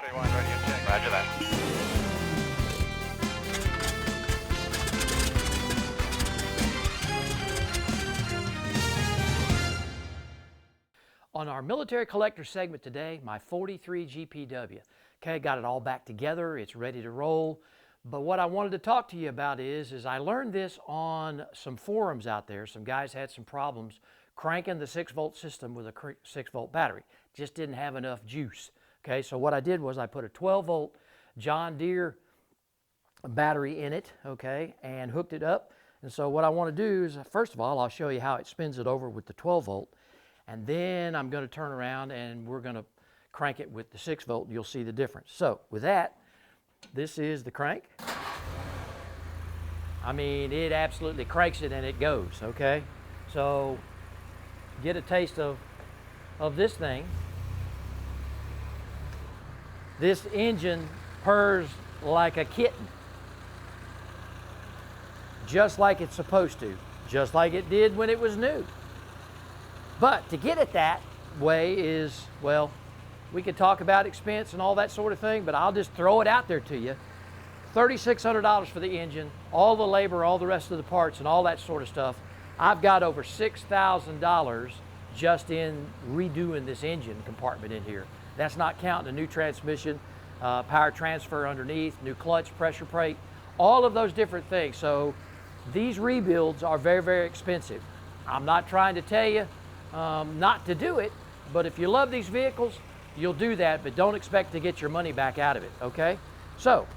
31, ready to check. Roger that. On our military collector segment today, my 43 GPW. Okay, got it all back together, it's ready to roll. But what I wanted to talk to you about is I learned this on some forums out there. Some guys had some problems cranking the 6-volt system with a 6-volt battery. Just didn't have enough juice. Okay, so what I did was I put a 12-volt John Deere battery in it, okay, and hooked it up. And so what I want to do is, first of all, I'll show you how it spins it over with the 12-volt. And then I'm going to turn around and we're going to crank it with the 6-volt. You'll see the difference. So with that, this is the crank. I mean, it absolutely cranks it and it goes, okay? So get a taste of this thing. This engine purrs like a kitten, just like it's supposed to, just like it did when it was new. But to get it that way is, well, we could talk about expense and all that sort of thing, but I'll just throw it out there to you. $3,600 for the engine, all the labor, all the rest of the parts, and all that sort of stuff. I've got over $6,000 just in redoing this engine compartment in here. That's not counting a new transmission, power transfer underneath, new clutch, pressure plate, all of those different things. So these rebuilds are very, very expensive. I'm not trying to tell you not to do it, but if you love these vehicles, you'll do that, but don't expect to get your money back out of it, okay? So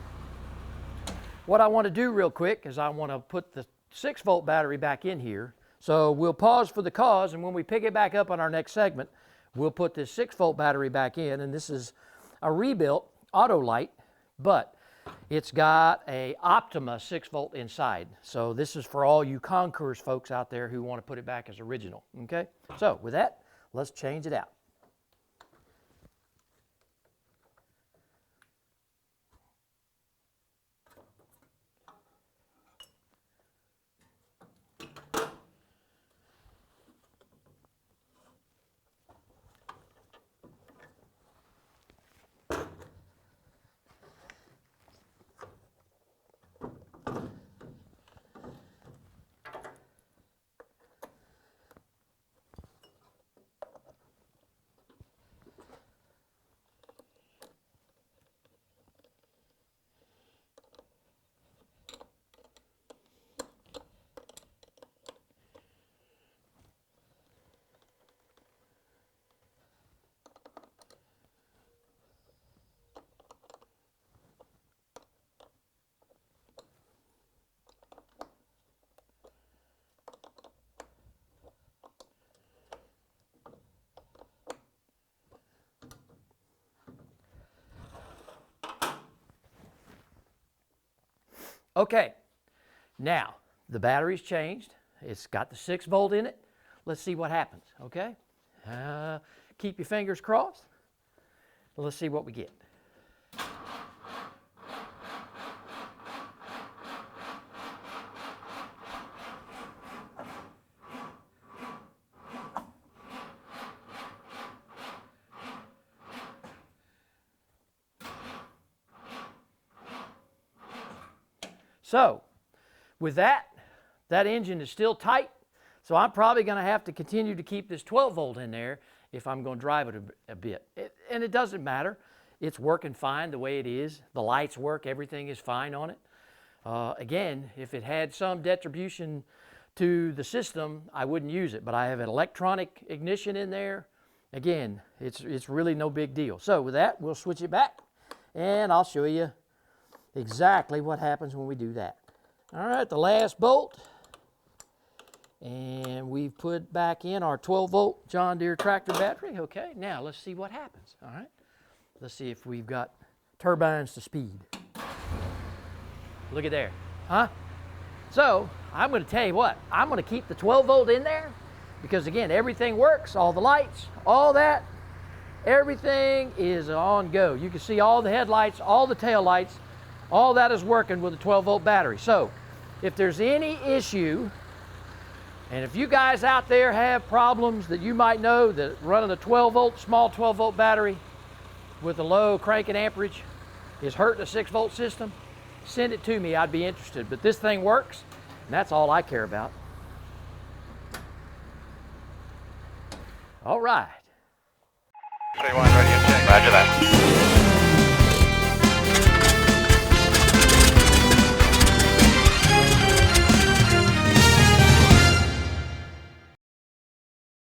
what I want to do real quick is I want to put the 6-volt battery back in here. So we'll pause for the cause, and when we pick it back up on our next segment, we'll put this 6-volt battery back in, and this is a rebuilt auto light, but it's got a Optima 6-volt inside. So this is for all you Concours folks out there who want to put it back as original, okay? So with that, let's change it out. Okay, now the battery's changed. It's got the 6-volt in it. Let's see what happens, okay? Keep your fingers crossed. Let's see what we get. So with that engine is still tight, so I'm probably going to have to continue to keep this 12-volt in there if I'm going to drive it a bit. And it doesn't matter. It's working fine the way it is. The lights work. Everything is fine on it. Again, if it had some detribution to the system, I wouldn't use it. But I have an electronic ignition in there. Again, it's really no big deal. So with that, we'll switch it back, and I'll show you exactly what happens when we do that. All right, the last bolt, and we've put back in our 12-volt John Deere tractor battery. Okay, now let's see what happens. All right, let's see if we've got turbines to speed. Look at there, huh? So I'm going to tell you what, I'm going to keep the 12-volt in there because, again, everything works, all the lights, all that, everything is on go. You can see all the headlights, all the tail lights. All that is working with a 12-volt battery. So if there's any issue, and if you guys out there have problems that you might know that running a 12-volt, small 12-volt battery with a low cranking amperage is hurting a 6-volt system, send it to me. I'd be interested. But this thing works, and that's all I care about. All right. 31 ready and check. Roger that.